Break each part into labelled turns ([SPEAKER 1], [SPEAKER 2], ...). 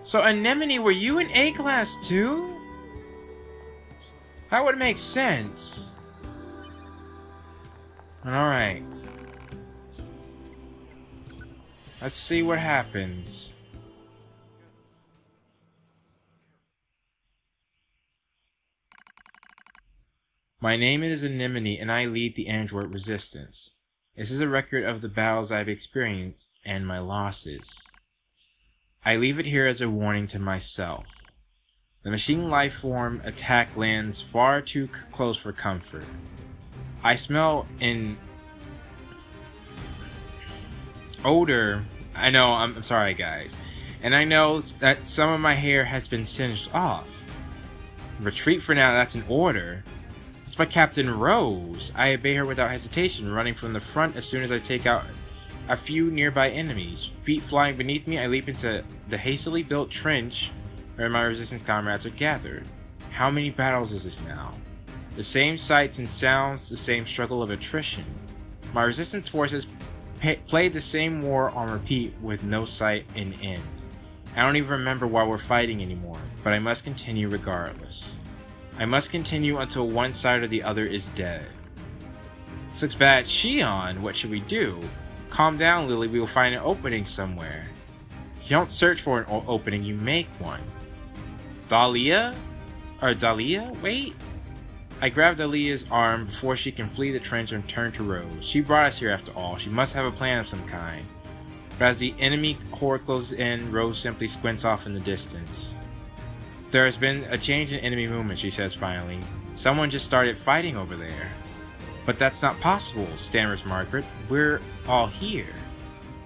[SPEAKER 1] So, Anemone, were you in A-class too? That would make sense. Alright. Let's see what happens. My name is Anemone, and I lead the android resistance. This is a record of the battles I've experienced and my losses. I leave it here as a warning to myself. The machine lifeform attack lands far too close for comfort. I smell an odor. I know, I'm sorry guys. And I know that some of my hair has been singed off. Retreat for now, that's an order. It's by Captain Rose. I obey her without hesitation, running from the front as soon as I take out a few nearby enemies. Feet flying beneath me, I leap into the hastily built trench where my resistance comrades are gathered. How many battles is this now? The same sights and sounds, the same struggle of attrition. My resistance forces played the same war on repeat with no sight in end. I don't even remember why we're fighting anymore, but I must continue regardless. I must continue until one side or the other is dead. This looks bad. Shion, what should we do? Calm down, Lily, we will find an opening somewhere. You don't search for an opening, you make one. Dahlia? Or Dahlia? Wait. I grabbed Dahlia's arm before she can flee the trench and turn to Rose. She brought us here after all. She must have a plan of some kind. But as the enemy horde closes in, Rose simply squints off in the distance. There has been a change in enemy movement, she says finally. Someone just started fighting over there. But that's not possible, stammers Margaret. We're all here.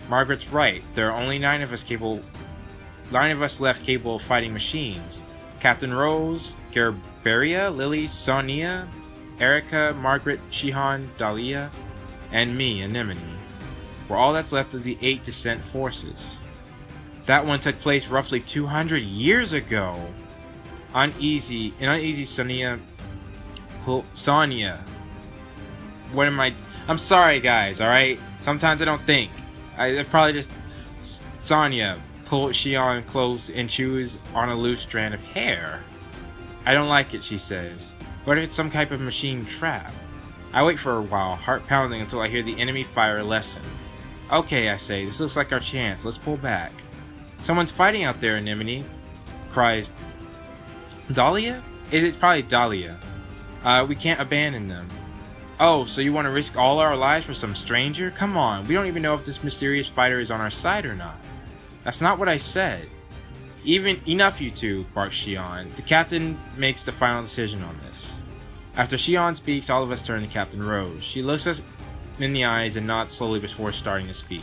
[SPEAKER 1] Margaret's right. There are only 9 of us left capable of fighting machines. Captain Rose, Gerberia, Lily, Sonia, Erica, Margaret, Shihan, Dahlia, and me, Anemone. We're all that's left of the 8 descent forces. That one took place roughly 200 years ago. Uneasy, Sonia. What am I? I'm sorry, guys, alright? Sometimes I don't think. I probably just... Sonia pulled Shion close and chews on a loose strand of hair. I don't like it, she says. What if it's some type of machine trap? I wait for a while, heart pounding until I hear the enemy fire a lesson. Okay, I say, this looks like our chance. Let's pull back. Someone's fighting out there, Anemone, cries Dahlia? It's probably Dahlia. We can't abandon them. Oh, so you want to risk all our lives for some stranger? Come on, we don't even know if this mysterious fighter is on our side or not. That's not what I said. Enough, you two, barks Shion. The captain makes the final decision on this. After Shion speaks, all of us turn to Captain Rose. She looks us in the eyes and nods slowly before starting to speak.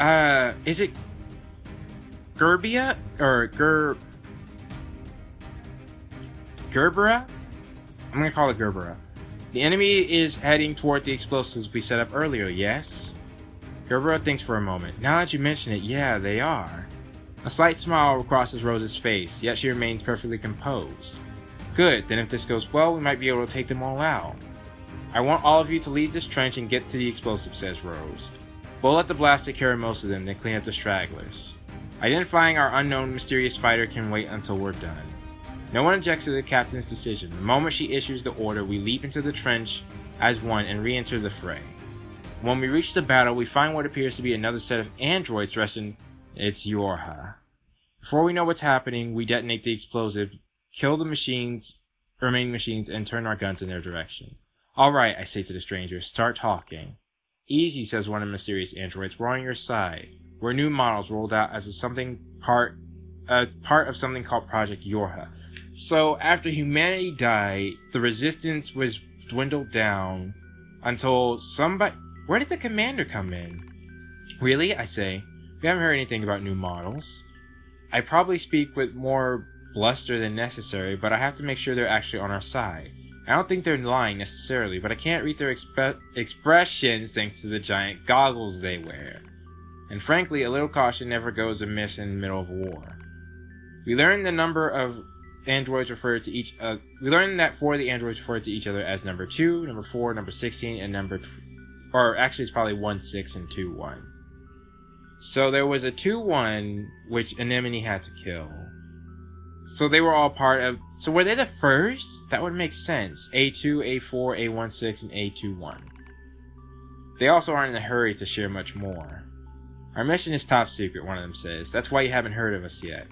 [SPEAKER 1] Is it Gerbia? Or Gerbera? I'm gonna call it Gerbera. The enemy is heading toward the explosives we set up earlier, yes? Gerbera thinks for a moment. Now that you mention it, yeah, they are. A slight smile crosses Rose's face, yet she remains perfectly composed. Good, then if this goes well, we might be able to take them all out. I want all of you to leave this trench and get to the explosive, says Rose. We'll let the blast take care of most of them, then clean up the stragglers. Identifying our unknown mysterious fighter can wait until we're done. No one objects to the captain's decision. The moment she issues the order, we leap into the trench as one and re-enter the fray. When we reach the battle, we find what appears to be another set of androids dressed in its Yorha. Before we know what's happening, we detonate the explosive, kill the remaining machines, and turn our guns in their direction. Alright, I say to the stranger, start talking. Easy, says one of the mysterious androids, we're on your side. We're new models rolled out as part of something called Project Yorha. So, after humanity died, the resistance was dwindled down until somebody... Where did the commander come in? Really? I say. We haven't heard anything about new models. I probably speak with more bluster than necessary, but I have to make sure they're actually on our side. I don't think they're lying necessarily, but I can't read their expressions thanks to the giant goggles they wear. And frankly, a little caution never goes amiss in the middle of a war. We learned the number of androids referred to each we learned that 4 of the androids refer to each other as number 2, number 4, number 16, and or actually it's probably 1, 6, and 2, 1. So there was a 2-1, which Anemone had to kill. So they were all part of... So were they the first? That would make sense. A2, A4, A16, and A21. They also aren't in a hurry to share much more. Our mission is top secret, one of them says. That's why you haven't heard of us yet.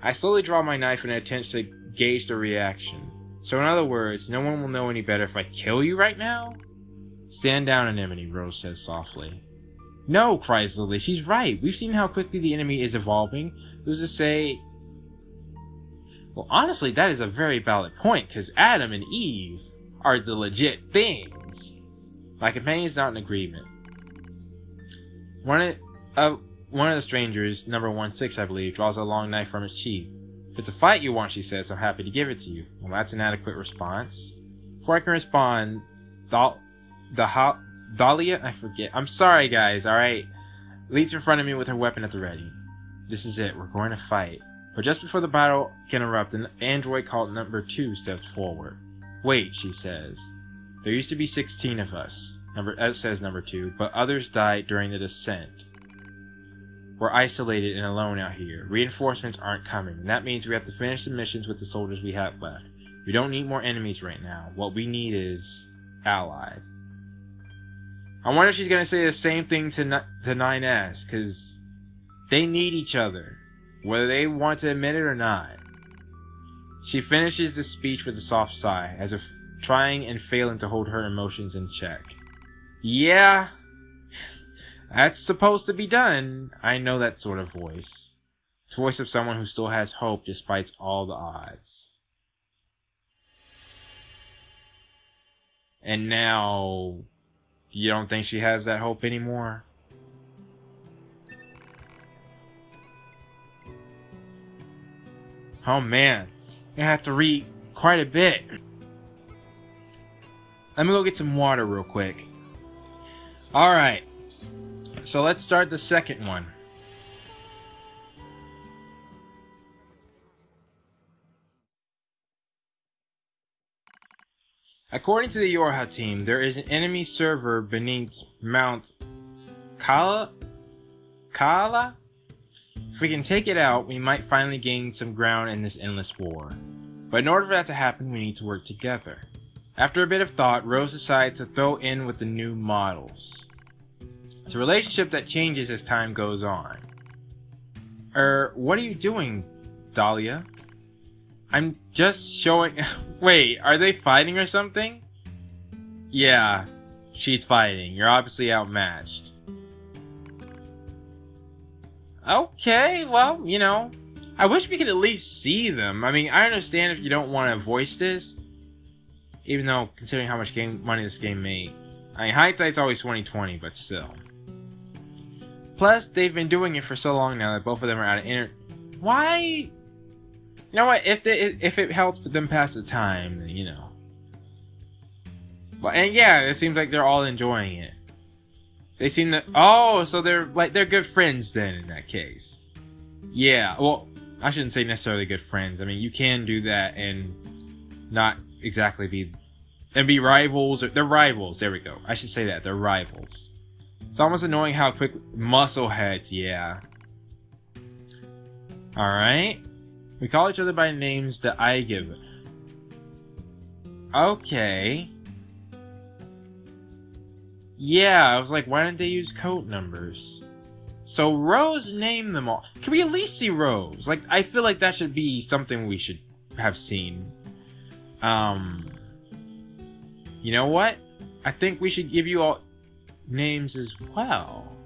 [SPEAKER 1] I slowly draw my knife in an attempt to gauge the reaction. So in other words, no one will know any better if I kill you right now? Stand down, Anemone, Rose says softly. No, cries Lily, she's right. We've seen how quickly the enemy is evolving. Who's to say... Well, honestly, that is a very valid point, because Adam and Eve are the legit things. My companion's not in agreement. One of the strangers, number 16, I believe, draws a long knife from his sheath. If it's a fight you want, she says, I'm happy to give it to you. Well, that's an adequate response. Before I can respond, Dahlia, I forget. I'm sorry, guys, alright? Leaps in front of me with her weapon at the ready. This is it, we're going to fight. But just before the battle can erupt, an android called number 2 steps forward. Wait, she says. There used to be 16 of us, says number 2, but others died during the descent. We're isolated and alone out here. Reinforcements aren't coming, and that means we have to finish the missions with the soldiers we have left. We don't need more enemies right now. What we need is allies. I wonder if she's going to say the same thing to 9S, because they need each other, whether they want to admit it or not. She finishes the speech with a soft sigh, as if trying and failing to hold her emotions in check. Yeah, that's supposed to be done. I know that sort of voice. It's the voice of someone who still has hope despite all the odds. And now... You don't think she has that hope anymore? Oh man, I have to read quite a bit. Let me go get some water real quick. Alright, so let's start the second one. According to the Yorha team, there is an enemy server beneath Mount Kala? If we can take it out, we might finally gain some ground in this endless war. But in order for that to happen, we need to work together. After a bit of thought, Rose decided to throw in with the new models. It's a relationship that changes as time goes on. What are you doing, Dahlia? I'm just showing... Wait, are they fighting or something? Yeah, she's fighting. You're obviously outmatched. Okay, well, you know, I wish we could at least see them. I mean, I understand if you don't want to voice this, even though, considering how much money this game made. I mean, hindsight's always 20/20, but still. Plus, they've been doing it for so long now that both of them are out of Why... You know what, if it helps them pass the time, then, you know. But, and yeah, it seems like they're all enjoying it. They seem to... Oh, so they're good friends then, in that case. Yeah, well, I shouldn't say necessarily good friends. I mean, you can do that and not exactly be... And be rivals, or... They're rivals, there we go. I should say that, they're rivals. It's almost annoying how quick... Muscleheads, yeah. Alright. We call each other by names that I give. Okay. Yeah, I was like, why didn't they use code numbers? So Rose named them all. Can we at least see Rose? Like, I feel like that should be something we should have seen. You know what? I think we should give you all names as well.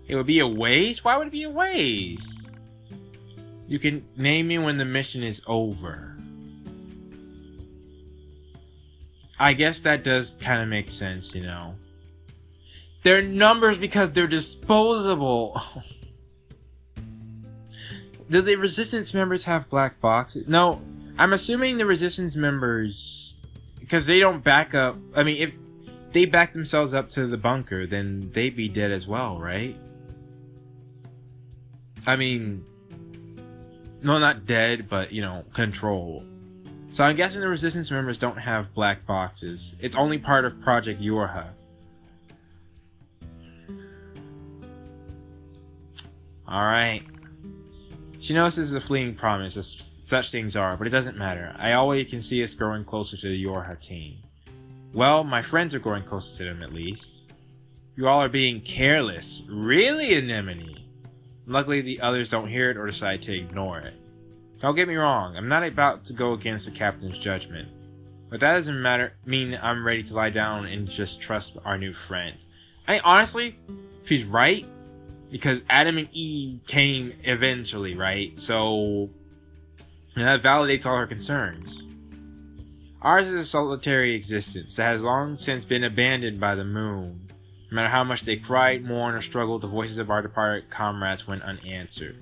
[SPEAKER 1] It would be a waste? Why would it be a waste? You can name me when the mission is over. I guess that does kind of make sense, you know. They're numbers because they're disposable. Do the Resistance members have black boxes? No, I'm assuming the Resistance members... Because they don't back up... I mean, if they back themselves up to the bunker, then they'd be dead as well, right? I mean... No, not dead, but, you know, controlled. So I'm guessing the Resistance members don't have black boxes. It's only part of Project Yorha. Alright. She knows this is a fleeting promise, as such things are, but it doesn't matter. I always can see us growing closer to the Yorha team. Well, my friends are growing closer to them at least. You all are being careless. Really, Anemone? Luckily, the others don't hear it or decide to ignore it. Don't get me wrong, I'm not about to go against the captain's judgment. But that doesn't mean I'm ready to lie down and just trust our new friends. Honestly, she's right. Because Adam and Eve came eventually, right? So, and that validates all her concerns. Ours is a solitary existence that has long since been abandoned by the moon. No matter how much they cried, mourned, or struggled, the voices of our departed comrades went unanswered.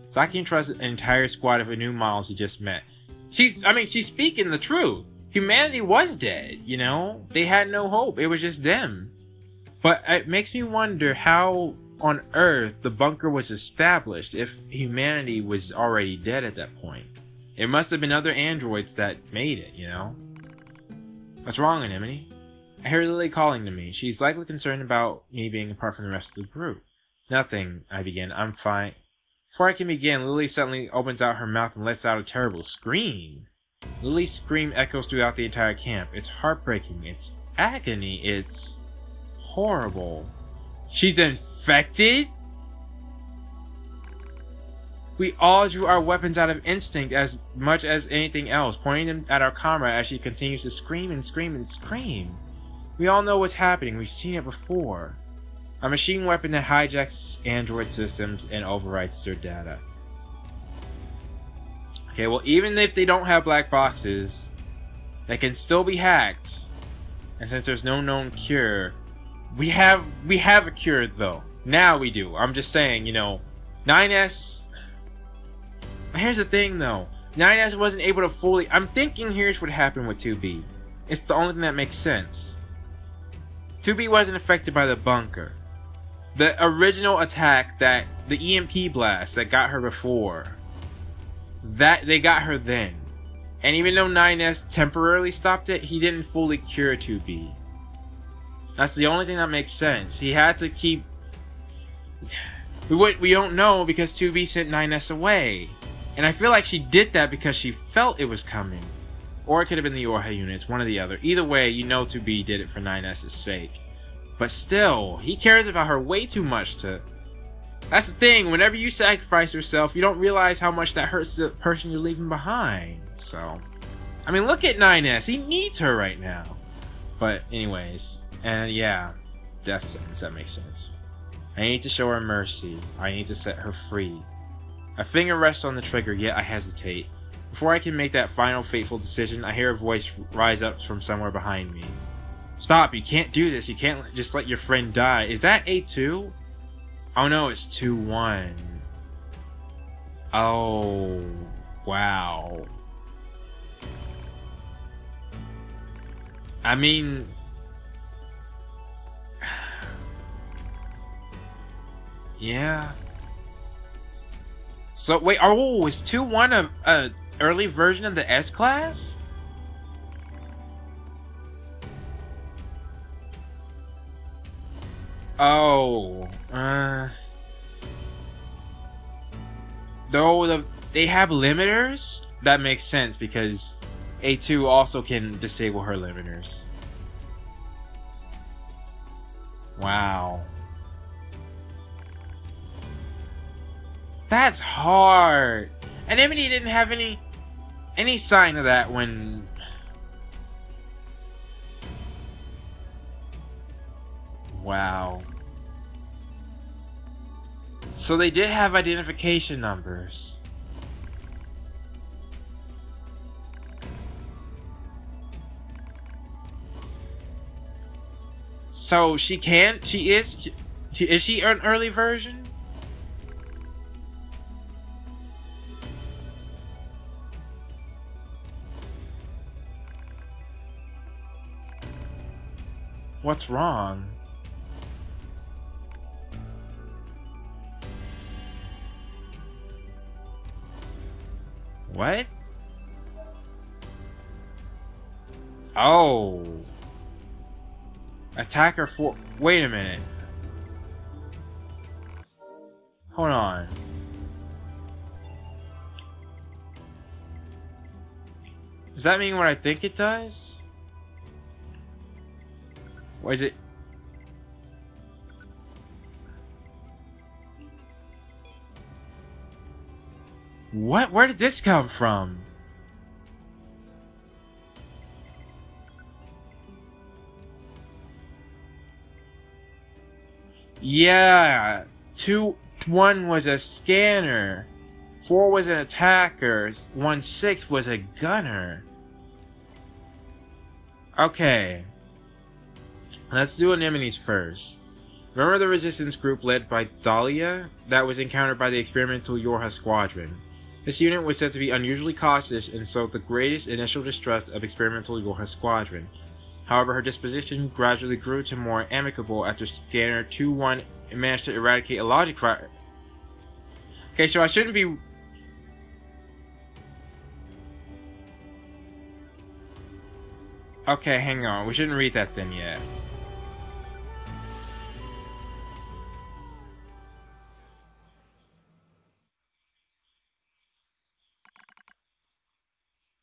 [SPEAKER 1] So I can trust an entire squad of new models we just met. She's speaking the truth. Humanity was dead, you know? They had no hope. It was just them. But it makes me wonder how on Earth the bunker was established if humanity was already dead at that point. It must have been other androids that made it, you know? What's wrong, Anemone? I hear Lily calling to me. She's likely concerned about me being apart from the rest of the group. Nothing, I begin. I'm fine. Before I can begin, Lily suddenly opens out her mouth and lets out a terrible scream. Lily's scream echoes throughout the entire camp. It's heartbreaking. It's agony. It's horrible. She's infected? We all drew our weapons out of instinct as much as anything else, pointing them at our comrade as she continues to scream and scream and scream. We all know what's happening. We've seen it before. A machine weapon that hijacks android systems and overwrites their data. Okay, well, even if they don't have black boxes, they can still be hacked. And since there's no known cure, we have a cure though. Now we do. I'm just saying, you know, 9S. Here's the thing though. 9S wasn't able to fully. I'm thinking here's what happened with 2B. It's the only thing that makes sense. 2B wasn't affected by the bunker. The original attack, that the EMP blast that got her before, that they got her then. And even though 9S temporarily stopped it, he didn't fully cure 2B. That's the only thing that makes sense. He had to keep. We don't know because 2B sent 9S away. And I feel like she did that because she felt it was coming. Or it could have been the Yorha units, one or the other. Either way, you know 2B did it for 9S's sake. But still, he cares about her way too much to... That's the thing, whenever you sacrifice yourself, you don't realize how much that hurts the person you're leaving behind. So, I mean, look at 9S, he needs her right now. But anyways, and yeah, death sentence, that makes sense. I need to show her mercy. I need to set her free. A finger rests on the trigger, yet I hesitate. Before I can make that final fateful decision, I hear a voice rise up from somewhere behind me. Stop, you can't do this. You can't just let your friend die. Is that A2? Oh no, it's 2-1. Oh, wow. I mean... yeah. So, wait, oh, is 2-1 a early version of the S-Class? Oh, though they have limiters? That makes sense because A2 also can disable her limiters. Wow. That's hard. Anemone didn't have any sign of that when... Wow. So they did have identification numbers. So she is she an early version? What's wrong? What? Oh. Attacker for... Wait a minute. Hold on. Does that mean what I think it does? Or is it... What? Where did this come from? Yeah. 1 was a scanner. 4 was an attacker. 1-6 was a gunner. Okay. Let's do anemones first. Remember the resistance group led by Dahlia that was encountered by the experimental Yorha squadron? This unit was said to be unusually cautious and showed the greatest initial distrust of experimental Yorha squadron. However, her disposition gradually grew to more amicable after Scanner 2-1 managed to eradicate a logic fire. Okay, so I shouldn't be... Okay, hang on. We shouldn't read that then yet.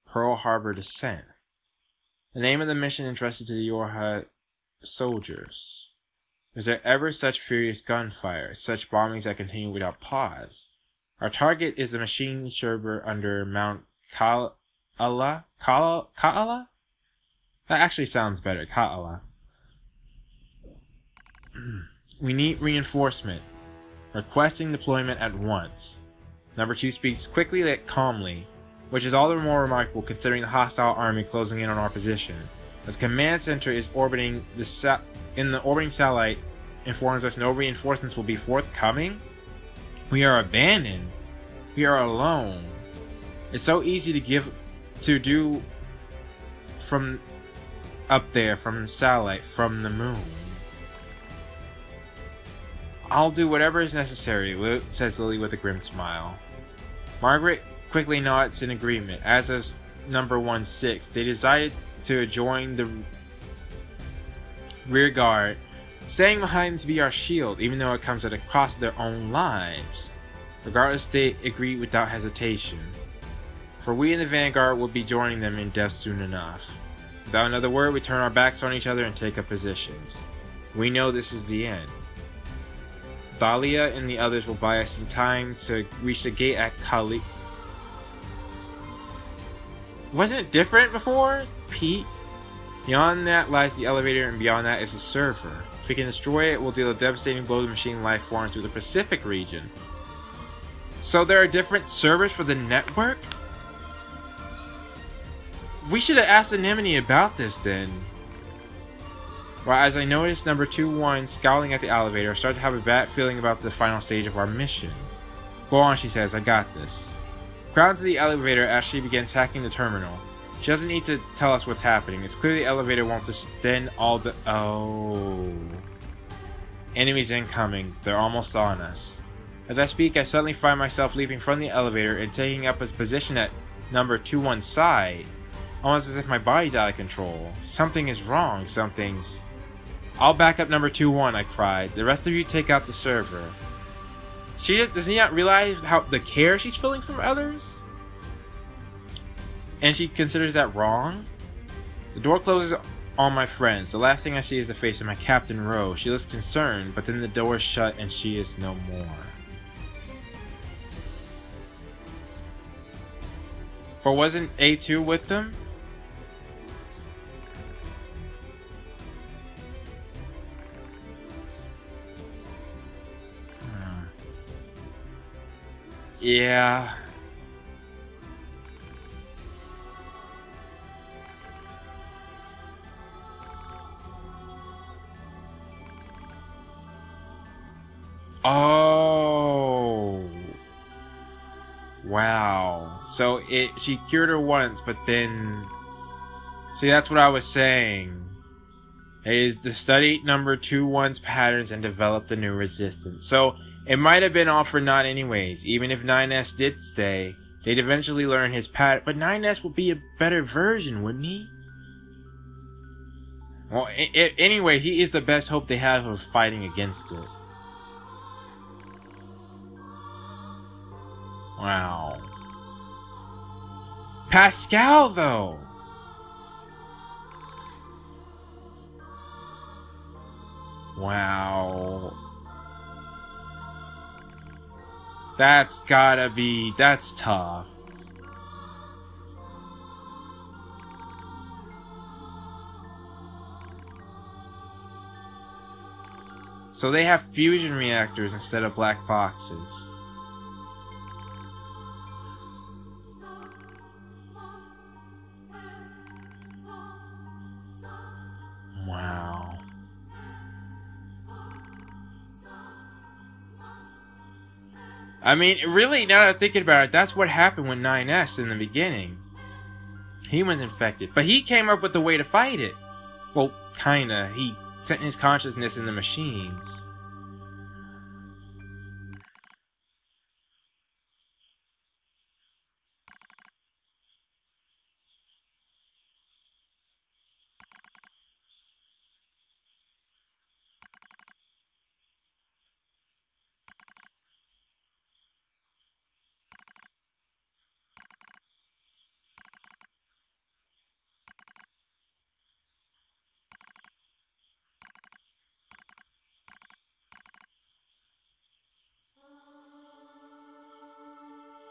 [SPEAKER 1] Pearl Harbor Descent. The name of the mission entrusted to the Yorha soldiers. Was there ever such furious gunfire, such bombings that continue without pause? Our target is the machine server under Mount Ka'ala? Ka'ala? That actually sounds better, Ka'ala. We need reinforcement. Requesting deployment at once. Number 2 speaks quickly yet calmly, which is all the more remarkable considering the hostile army closing in on our position. As command center is orbiting the orbiting satellite informs us no reinforcements will be forthcoming. We are abandoned. We are alone. It's so easy to do from up there, from the satellite, from the moon. I'll do whatever is necessary, says Lily with a grim smile. Margaret quickly nods in agreement, as does number 1-6. They decided to join the rear guard, staying behind to be our shield, even though it comes at a cost of their own lives. Regardless, they agreed without hesitation. For we in the vanguard will be joining them in death soon enough. Without another word, we turn our backs on each other and take up positions. We know this is the end. Dahlia and the others will buy us some time to reach the gate at Kali. Wasn't it different before? Pete? Beyond that lies the elevator, and beyond that is the server. If we can destroy it, we'll deal a devastating blow to machine life forms through the Pacific region. So there are different servers for the network? We should have asked Anemone about this then. Well, as I noticed number 2-1 scowling at the elevator, I started to have a bad feeling about the final stage of our mission. Go on, she says, I got this. Crowd to the elevator as she begins hacking the terminal. She doesn't need to tell us what's happening. It's clear the elevator won't extend all the... Oh. Enemies incoming. They're almost on us. As I speak, I suddenly find myself leaping from the elevator and taking up a position at number 2-1's side. Almost as if my body's out of control. Something is wrong. Something's... I'll back up number 2-1, I cried. The rest of you take out the server. Does he not realize how the care she's feeling from others? And she considers that wrong? The door closes on my friends. The last thing I see is the face of my Captain Rose. She looks concerned, but then the door is shut and she is no more. Or wasn't A2 with them? Yeah. Oh. Wow. So she cured her once, but then... See, that's what I was saying. It is to study number 2-1's patterns and develop the new resistance. So, it might have been all for naught anyways. Even if 9S did stay, they'd eventually learn his pattern. But 9S would be a better version, wouldn't he? Well, anyway, he is the best hope they have of fighting against it. Wow. Pascal, though! Wow. That's gotta be... That's tough. So they have fusion reactors instead of black boxes. Wow. I mean, really, now that I'm thinking about it, that's what happened with 9S in the beginning. He was infected, but he came up with a way to fight it. Well, kinda. He sent his consciousness in the machines.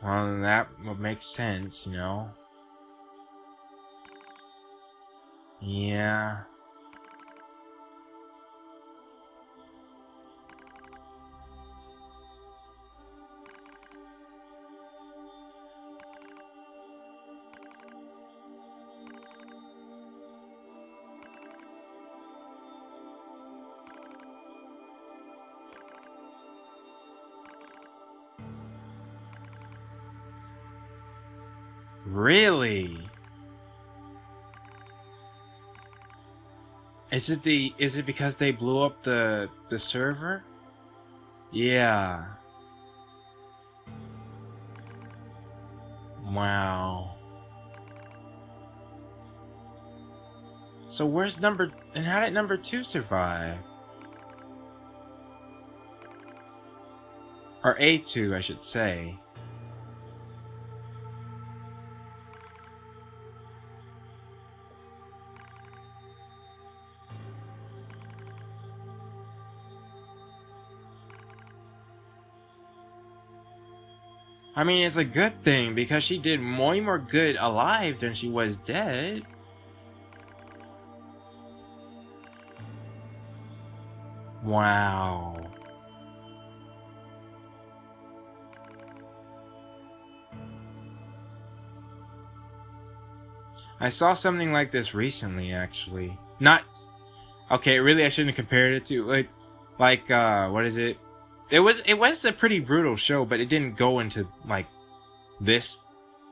[SPEAKER 1] Well, that would make sense, you know? Yeah. Really? Is it because they blew up the server? Yeah. Wow. So where's number... And how did number 2 survive? Or A2, I should say. I mean, it's a good thing, because she did way more good alive than she was dead. Wow. I saw something like this recently, actually. Not... Okay, really, I shouldn't have compared it to... what is it? It was a pretty brutal show, but it didn't go into, like, this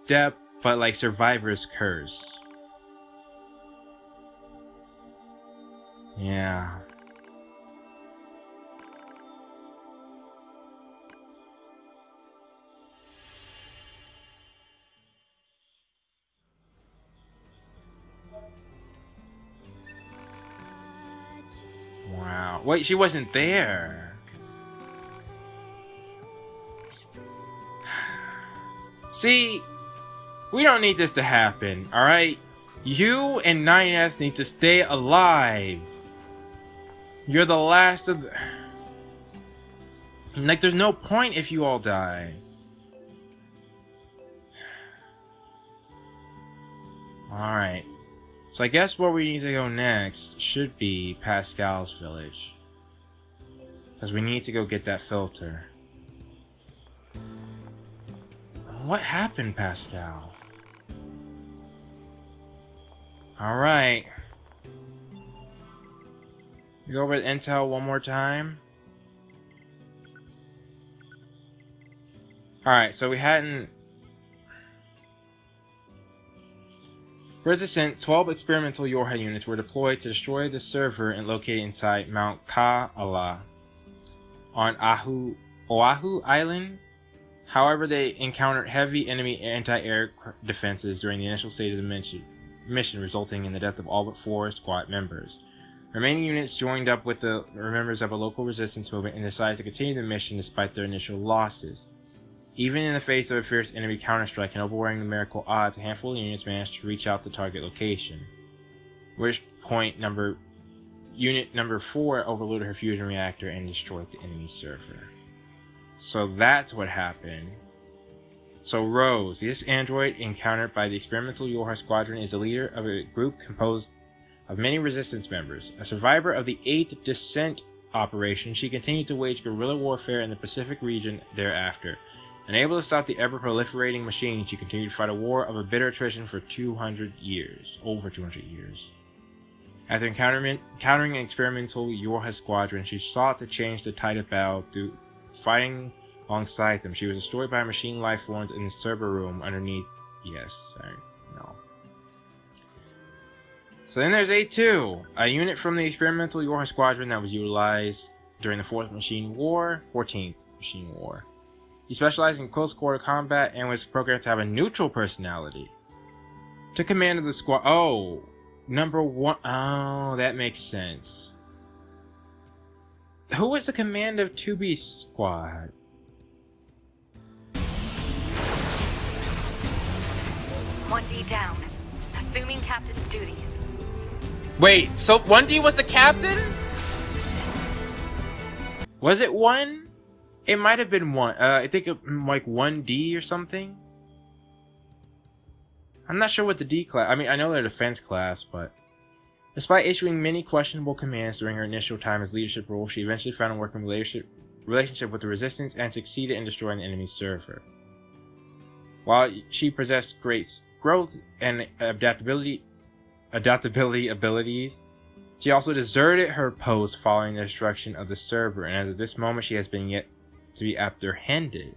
[SPEAKER 1] depth, but, like, Survivor's Curse. Yeah. Wow. Wait, she wasn't there. See, we don't need this to happen, alright? You and 9S need to stay alive. You're the last of the... Like, there's no point if you all die. Alright. So I guess where we need to go next should be Pascal's village. Because we need to go get that filter. What happened, Pascal? Alright. Go over to Intel one more time. Alright, so we hadn't... For its ascent, 12 experimental Yorha units were deployed to destroy the server and located inside Mount Ka'ala on Oahu Island. However, they encountered heavy enemy anti-air defenses during the initial stage of the mission, resulting in the death of all but 4 squad members. Remaining units joined up with the members of a local resistance movement and decided to continue the mission despite their initial losses. Even in the face of a fierce enemy counterstrike and overwhelming numerical odds, a handful of units managed to reach out to target location. At which point, Unit number 4 overloaded her fusion reactor and destroyed the enemy server. So that's what happened. So Rose, this android encountered by the experimental Yorha Squadron, is the leader of a group composed of many resistance members. A survivor of the 8th Descent operation, she continued to wage guerrilla warfare in the Pacific region thereafter. Unable to stop the ever-proliferating machine, she continued to fight a war of a bitter attrition for 200 years. Over 200 years. After encountering an experimental Yorha Squadron, she sought to change the tide of battle through fighting alongside them. She was destroyed by machine life forms in the server room underneath. Yes, sorry, no. So then there's A2, a unit from the experimental Yorha Squadron that was utilized during the 14th Machine War. He specialized in close quarter combat and was programmed to have a neutral personality. Took command of the squad. Oh, number 1. Oh, that makes sense. Who was the command of 2B squad?
[SPEAKER 2] One D down. Assuming captain's duties.
[SPEAKER 1] Wait, so 1D was the captain? Was it 1? It might have been 1. I think like 1D or something. I'm not sure what the D class. I mean, I know they're defense class, but despite issuing many questionable commands during her initial time as leadership role, she eventually found a working relationship with the Resistance and succeeded in destroying the enemy's server. While she possessed great growth and adaptability abilities, she also deserted her post following the destruction of the server, and as of this moment, she has been yet to be apprehended.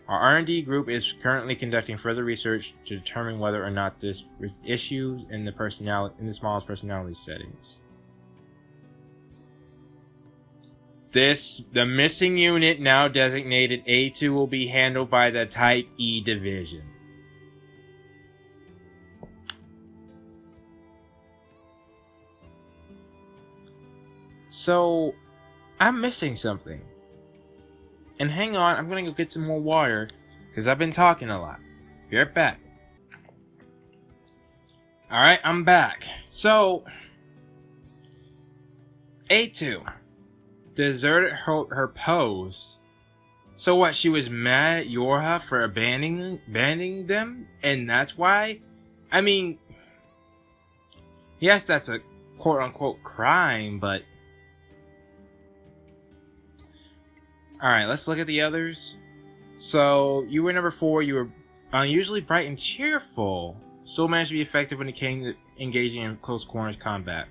[SPEAKER 1] Our R&D group is currently conducting further research to determine whether or not this issue in the smallest personality settings. The missing unit, now designated A2, will be handled by the Type E division. So, I'm missing something. And hang on, I'm gonna go get some more water, because I've been talking a lot. Be right back. Alright, I'm back. So, A2 deserted her post. So what, she was mad at Yorha for abandoning them? And that's why? I mean, yes, that's a quote-unquote crime, but alright, let's look at the others. So, you were number 4, you were unusually bright and cheerful. Still managed to be effective when it came to engaging in close quarters combat.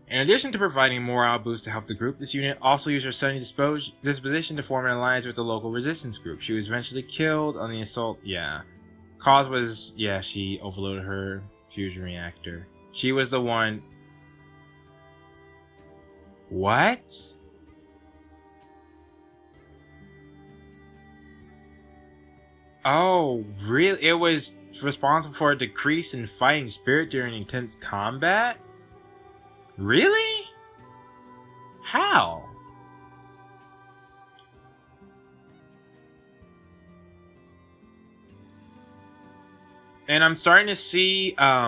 [SPEAKER 1] In addition to providing morale boost to help the group, this unit also used her sunny disposition to form an alliance with the local resistance group. She was eventually killed on the assault. Yeah. Cause was, yeah, she overloaded her fusion reactor. She was the one. What? Oh, really? It was responsible for a decrease in fighting spirit during intense combat? Really? How? And I'm starting to see, why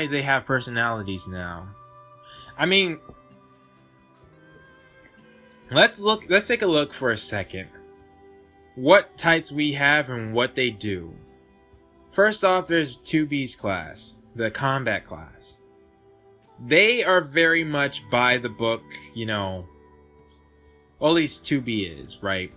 [SPEAKER 1] they have personalities now. I mean, let's take a look for a second. What types we have and what they do. First off, there's 2B's class, the combat class. They are very much by the book, you know. Well, at least 2B is, right?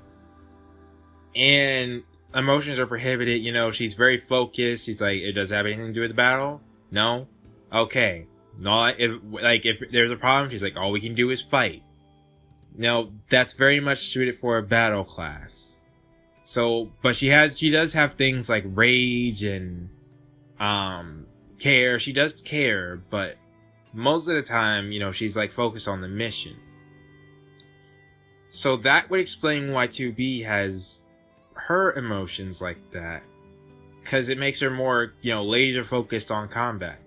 [SPEAKER 1] And emotions are prohibited, you know, she's very focused. She's like, it does have anything to do with the battle? No? Okay. No, if there's a problem, she's like, all we can do is fight. Now, that's very much suited for a battle class. So, but she does have things like rage and, care. She does care, but most of the time, you know, she's like focused on the mission. So that would explain why 2B has her emotions like that. Because it makes her more, you know, laser focused on combat.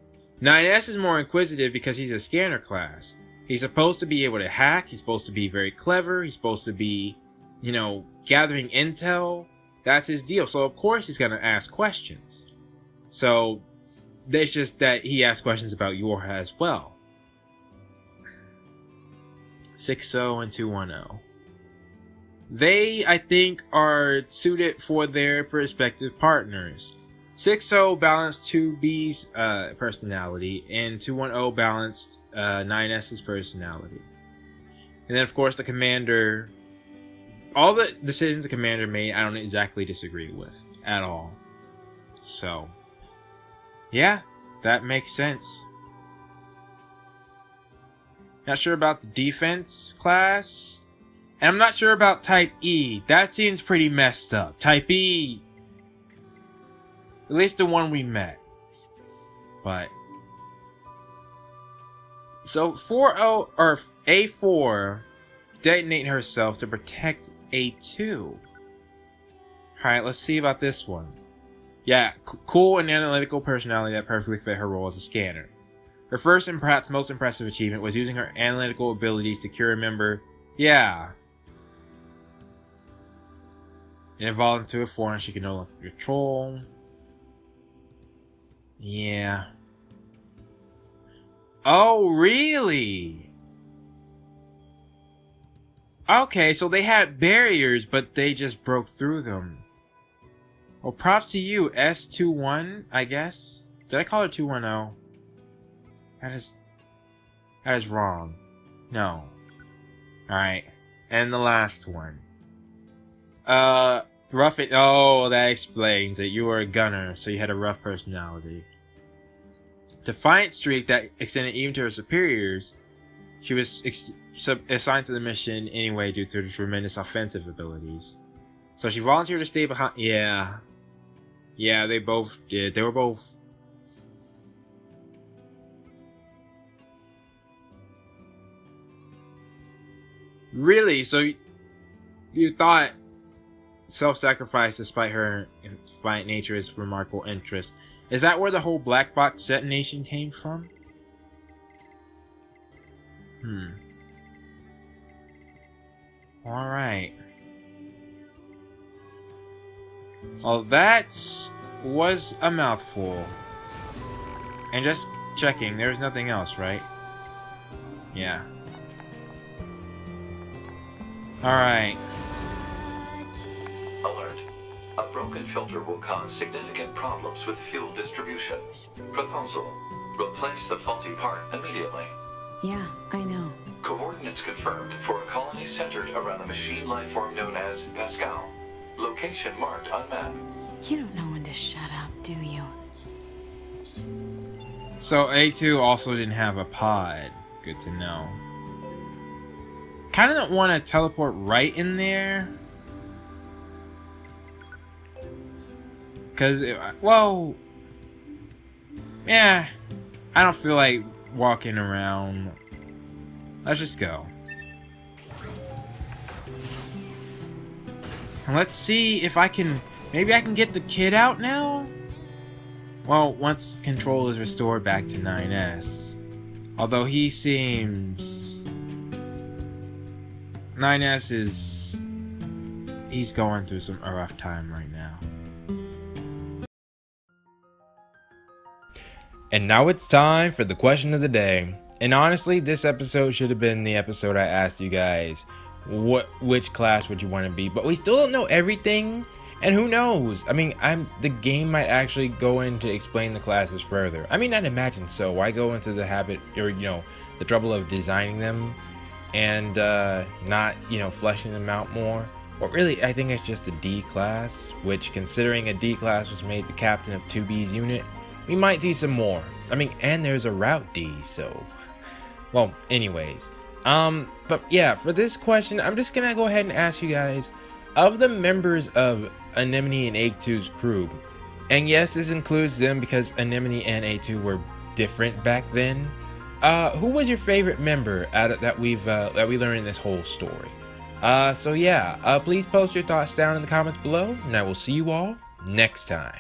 [SPEAKER 1] 9S is more inquisitive because he's a scanner class. He's supposed to be able to hack. He's supposed to be very clever. He's supposed to be, you know, gathering intel. That's his deal. So, of course, he's going to ask questions. So, it's just that he asks questions about Yorha as well. 60 and 210. They, I think, are suited for their prospective partners. 60 balanced 2B's personality, and 210 balanced 9S's personality. And then, of course, the commander... All the decisions the commander made, I don't exactly disagree with at all. So, yeah, that makes sense. Not sure about the defense class. And I'm not sure about Type E. That seems pretty messed up. Type E... At least the one we met. But... So, A4 detonate herself to protect A2. Alright, let's see about this one. Yeah, cool and analytical personality that perfectly fit her role as a scanner. Her first and perhaps most impressive achievement was using her analytical abilities to cure a member. Yeah. It evolved into a form she could no longer control. Yeah. Oh, really? Okay, so they had barriers, but they just broke through them. Well, props to you, S21, I guess? Did I call her 210? That is wrong. No. Alright. And the last one. Rough it. Oh, that explains it. You were a gunner, so you had a rough personality. Defiant streak that extended even to her superiors. She was assigned to the mission anyway due to her tremendous offensive abilities. So she volunteered to stay behind. Yeah. Yeah, they both did. They were both. Really? So you thought self-sacrifice despite her defiant nature is remarkable interest. Is that where the whole black box detonation came from? Alright. Well, that was a mouthful. And just checking, there's nothing else, right? Yeah. Alright.
[SPEAKER 3] Alert. A broken filter will cause significant problems with fuel distribution. Proposal. Replace the faulty part immediately.
[SPEAKER 4] Yeah, I know.
[SPEAKER 3] Coordinates confirmed for a colony centered around a machine life form known as Pascal. Location marked on map.
[SPEAKER 4] You don't know when to shut up, do you?
[SPEAKER 1] So A2 also didn't have a pod. Good to know. Kind of don't want to teleport right in there. Because, well, yeah, I don't feel like walking around. Let's just go. And let's see if I can, maybe I can get the kid out now? Well, once control is restored back to 9S. Although he seems... 9S is... He's going through a rough time right now. And now it's time for the question of the day. And honestly, this episode should have been the episode I asked you guys, which class would you want to be? But we still don't know everything, and who knows? I mean, the game might actually go in to explain the classes further. I mean, I'd imagine so. Why go into the habit, or the trouble of designing them and not, fleshing them out more? Or really, I think it's just a D class, which, considering a D class was made the captain of 2B's unit, we might see some more. I mean, and there's a Route D, so... Well, anyways. But yeah, for this question, I'm just gonna go ahead and ask you guys, of the members of Anemone and A2's crew, and yes, this includes them because Anemone and A2 were different back then, who was your favorite member that we learned in this whole story? So yeah, please post your thoughts down in the comments below, and I will see you all next time.